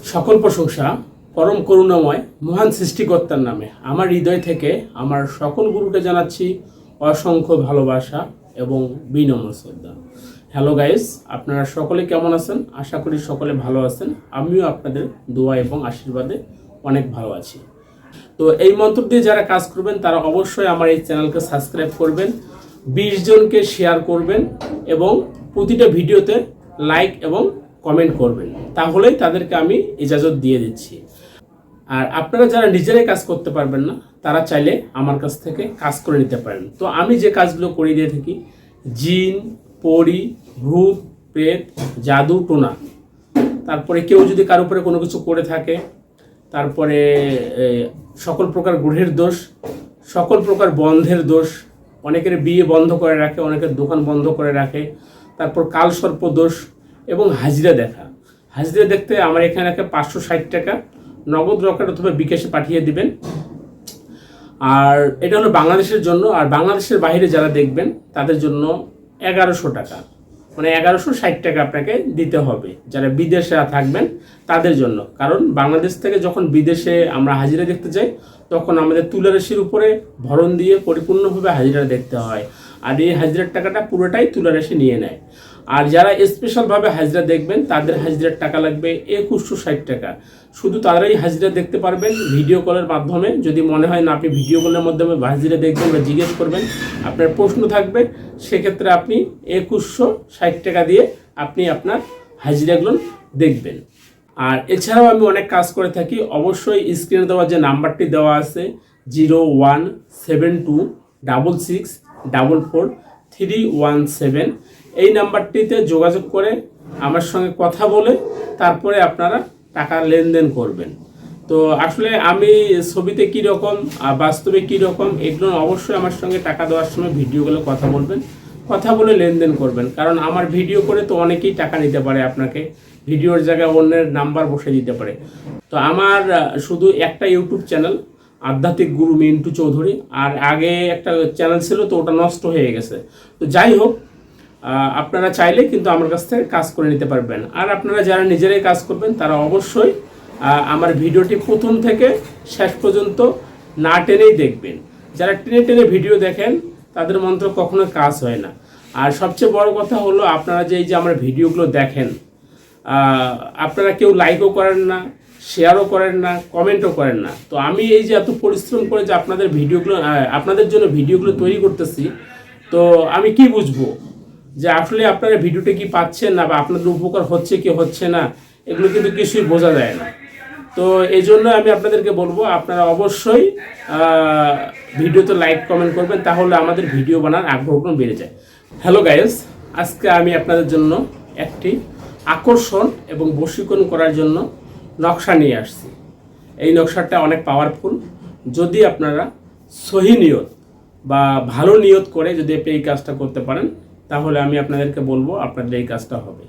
সকল প্রশংসা পরম করুণাময় মহান সৃষ্টিকর্তার নামে। আমার হৃদয় থেকে আমার সকল গুরুকে জানাচ্ছি অসংখ্য ভালোবাসা এবং বিনম্র শ্রদ্ধা। হ্যালো গাইস, আপনারা সকলে কেমন আছেন? আশা করি সকলে ভালো আছেন। আমিও আপনাদের দোয়া এবং আশীর্বাদে অনেক ভালো আছি। তো এই মন্ত্র দিয়ে যারা কাজ করবেন তারা অবশ্যই আমার এই চ্যানেলকে সাবস্ক্রাইব করবেন, 20 জনকে শেয়ার করবেন এবং প্রতিটা ভিডিওতে লাইক এবং কমেন্ট করবেন, তাহলেই তাদেরকে আমি ইজাজত দিয়ে দিচ্ছি। আর আপনারা যারা নিজেরাই কাজ করতে পারবেন না তারা চাইলে আমার কাছ থেকে কাজ করে নিতে পারেন। তো আমি যে কাজগুলো করে দিয়ে থাকি, জিন, পরি, ভূত, প্রেত, জাদু টোনা, তারপরে কেউ যদি কারোর উপরে কোনো কিছু করে থাকে, তারপরে সকল প্রকার গ্রহের দোষ, সকল প্রকার বন্ধের দোষ, অনেকের বিয়ে বন্ধ করে রাখে, অনেকের দোকান বন্ধ করে রাখে, তারপর কালসর্প দোষ এবং হাজিরা দেখা। হাজিরা দেখতে আমার এখানে রাখে 560 টাকা, নগদ রকেট অথবা বিকাশে পাঠিয়ে দিবেন। আর এটা হলো বাংলাদেশের জন্য। আর বাংলাদেশের বাইরে যারা দেখবেন তাদের জন্য 1100 টাকা, মানে 1160 টাকা আপনাকে দিতে হবে যারা বিদেশে থাকবেন তাদের জন্য। কারণ বাংলাদেশ থেকে যখন বিদেশে আমরা হাজিরা দেখতে যাই তখন আমাদের তুলারাশির উপরে ভরণ দিয়ে পরিপূর্ণভাবে হাজিরা দেখতে হয়, আর এই হাজিরার টাকাটা পুরোটাই তুলারাশি নিয়ে নেয়। আর যারা স্পেশালভাবে হাজিরা দেখবেন তাদের হাজিরার টাকা লাগবে 2160 টাকা। শুধু তারাই হাজিরা দেখতে পারবেন ভিডিও কলের মাধ্যমে। যদি মনে হয় না আপনি ভিডিও কলের মাধ্যমে হাজিরা দেখবেন বা জিজ্ঞেস করবেন, আপনার প্রশ্ন থাকবে, সেক্ষেত্রে আপনি 2160 টাকা দিয়ে আপনি আপনার হাজিরাগুলো দেখবেন। আর এছাড়াও আমি অনেক কাজ করে থাকি। অবশ্যই স্ক্রিনে দেওয়া যে নাম্বারটি দেওয়া আছে 017266444317, এই নাম্বারটিতে যোগাযোগ করে আমার সঙ্গে কথা বলে তারপরে আপনারা টাকা লেনদেন করবেন। তো আসলে আমি ছবিতে কী রকম বাস্তবে কী রকম এগুলো অবশ্যই আমার সঙ্গে টাকা দেওয়ার সময় ভিডিওগুলো কথা বলবেন, কথা বলে লেনদেন করবেন। কারণ আমার ভিডিও করে তো অনেকেই টাকা নিতে পারে, আপনাকে ভিডিওর জায়গায় অন্যের নাম্বার বসে দিতে পারে। তো আমার শুধু একটা ইউটিউব চ্যানেল, আধ্যাত্মিক গুরু মিন্টু চৌধুরী, আর আগে একটা চ্যানেল ছিল তো ওটা নষ্ট হয়ে গেছে। তো যাই হোক, আপনারা চাইলে কিন্তু আমার কাছ থেকে কাজ করে নিতে পারবেন। আর আপনারা যারা নিজেরাই কাজ করবেন তারা অবশ্যই আমার ভিডিওটি প্রথম থেকে শেষ পর্যন্ত না টেনেই দেখবেন। যারা টেনে টেনে ভিডিও দেখেন তাদের মন্ত্র কখনো কাজ হয় না। আর সবচেয়ে বড় কথা হলো, আপনারা যে এই যে আমার ভিডিওগুলো দেখেন, আপনারা কেউ লাইকও করেন না, শেয়ারও করেন না, কমেন্টও করেন না। তো আমি এই যে এত পরিশ্রম করে যে আপনাদের ভিডিওগুলো, আপনাদের জন্য ভিডিওগুলো তৈরি করতেছি, তো আমি কি বুঝবো যে আসলে আপনারা ভিডিওটা কি পাচ্ছেন না বা আপনাদের উপকার হচ্ছে কি হচ্ছে না, এগুলো কিন্তু কিছুই বোঝা যায় না। তো এই জন্য আমি আপনাদেরকে বলবো, আপনারা অবশ্যই ভিডিওতে লাইক কমেন্ট করবেন, তাহলে আমাদের ভিডিও বানার আগ্রহগুলো বেড়ে যায়। হ্যালো গাইস, আজকে আমি আপনাদের জন্য একটি আকর্ষণ এবং বশীকরণ করার জন্য নকশা নিয়ে আসছি। এই নকশাটা অনেক পাওয়ারফুল। যদি আপনারা সহি নিয়ত বা ভালো নিয়ত করে যদি আপনি এই কাজটা করতে পারেন, তাহলে আমি আপনাদেরকে বলবো আপনাদের এই কাজটা হবে।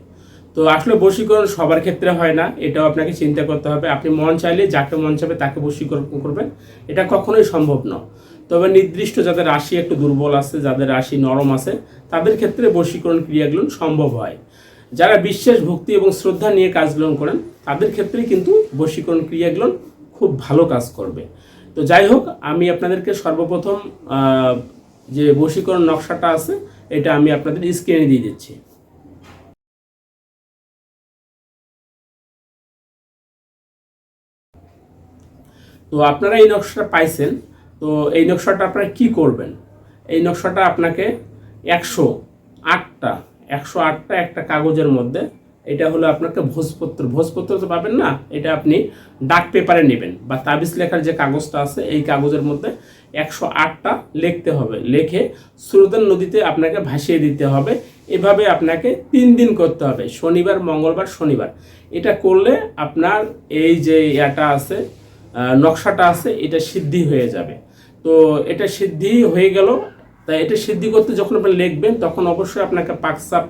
তো আসলে বশীকরণ সবার ক্ষেত্রে হয় না, এটাও আপনাকে চিন্তা করতে হবে। আপনি মন চাইলে যাকে মন চাবে তাকে বশীকরণ করবেন, এটা কখনোই সম্ভব নয়। তবে নির্দিষ্ট যাদের রাশি একটু দুর্বল আছে, যাদের রাশি নরম আছে, তাদের ক্ষেত্রে বশীকরণ ক্রিয়াগুলো সম্ভব হয়। যারা বিশ্বাস, ভক্তি এবং শ্রদ্ধা নিয়ে কাজগুলো করেন তাদের ক্ষেত্রে কিন্তু বশীকরণ ক্রিয়াগুলো খুব ভালো কাজ করবে। তো যাই হোক, আমি আপনাদেরকে সর্বপ্রথম যে বশীকরণ নকশাটা আছে এটা আমি আপনাদের স্ক্রিনে দিয়ে দিচ্ছি। তো আপনারা এই নকশাটা পাইছেন। তো এই নকশাটা আপনারা কি করবেন? এই নকশাটা আপনাকে 108টা একটা কাগজের মধ্যে, এটা হলো আপনাকে ভোজপত্র তো পাবেন না, এটা আপনি ডাক পেপারে নেবেন বা তাবিজ লেখার যে কাগজটা আছে এই কাগজের মধ্যে 108টা লিখতে হবে। লিখে স্রোতের নদীতে আপনাকে ভাসিয়ে দিতে হবে। এভাবে আপনাকে 3 দিন করতে হবে, শনিবার, মঙ্গলবার, শনিবার। এটা করলে আপনার এই যে ইয়াটা আছে, নকশাটা আছে, এটা সিদ্ধি হয়ে যাবে। তো এটা সিদ্ধি হয়ে গেল। তাই এটা সিদ্ধি করতে যখন আপনি লিখবেন তখন অবশ্যই আপনাকে পাকসাপ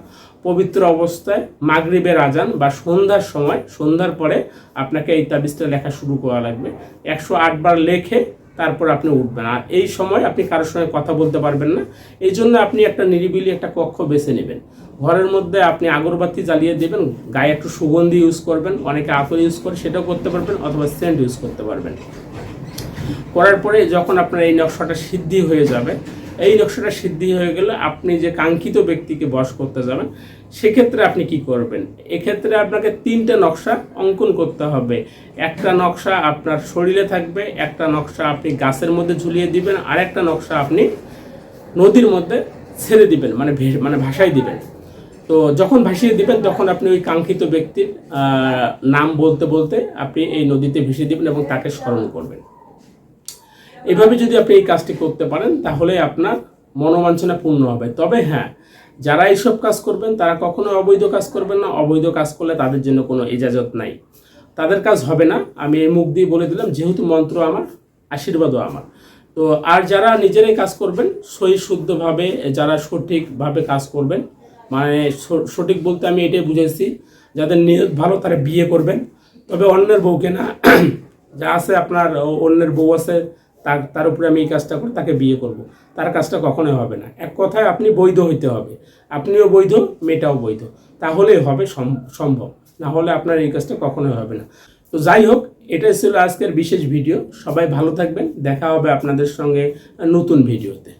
পবিত্র অবস্থায় মাগরিবের আজান বা সন্ধ্যার সময়, সন্ধ্যার পরে আপনাকে এই তাবিজটা লেখা শুরু করা লাগবে। 108 বার লেখে তারপর আপনি উঠবেন। আর এই সময় আপনি কারোর সঙ্গে কথা বলতে পারবেন না, এই জন্য আপনি একটা নিরিবিলি একটা কক্ষ বেছে নেবেন। ঘরের মধ্যে আপনি আগরবাতি জ্বালিয়ে দেবেন, গায়ে একটু সুগন্ধি ইউজ করবেন, অনেকে আতর ইউজ করে সেটাও করতে পারবেন, অথবা সেন্ট ইউজ করতে পারবেন। করার পরে যখন আপনার এই নকশাটা সিদ্ধি হয়ে যাবে, এই নকশাটা সিদ্ধি হয়ে গেলে আপনি যে কাঙ্ক্ষিত ব্যক্তিকে বশ করতে যাবেন, সেক্ষেত্রে আপনি কি করবেন? এক্ষেত্রে আপনাকে 3টে নকশা অঙ্কন করতে হবে। একটা নকশা আপনার শরীরে থাকবে, একটা নকশা আপনি গাছের মধ্যে ঝুলিয়ে দিবেন, আর একটা নকশা আপনি নদীর মধ্যে ছেড়ে দিবেন, মানে ভাসায় দিবেন। তো যখন ভাসিয়ে দিবেন তখন আপনি ওই কাঙ্ক্ষিত ব্যক্তির নাম বলতে বলতে আপনি এই নদীতে ভেসে দিবেন এবং তাকে স্মরণ করবেন। এভাবে যদি আপনি এই কাজটি করতে পারেন তাহলে আপনার মনোবাঞ্ছনা পূর্ণ হবে। তবে হ্যাঁ, যারা এইসব কাজ করবেন তারা কখনো অবৈধ কাজ করবেন না। অবৈধ কাজ করলে তাদের জন্য কোনো ইজাজত নাই, তাদের কাজ হবে না। আমি এই মুখ দিয়ে বলে দিলাম, যেহেতু মন্ত্র আমার, আশীর্বাদও আমার। তো আর যারা নিজেরাই কাজ করবেন সহি শুদ্ধভাবে, যারা সঠিকভাবে কাজ করবেন, মানে সঠিক বলতে আমি এটাই বুঝেছি, যাদের নিয়ত ভালো তারা বিয়ে করবেন, তবে অন্যের বউকে না। যা আছে আপনার অন্যের বউ আছে, তার উপরে আমি এই কাজটা করি, তাকে বিয়ে করব, তার কাজটা কখনোই হবে না। এক কথায় আপনি বৈধ হইতে হবে, আপনিও বৈধ, মেয়েটাও বৈধ, তাহলেই হবে সম্ভব, না হলে আপনার এই কাজটা কখনোই হবে না। তো যাই হোক, এটাই ছিল আজকের বিশেষ ভিডিও। সবাই ভালো থাকবেন, দেখা হবে আপনাদের সঙ্গে নতুন ভিডিওতে।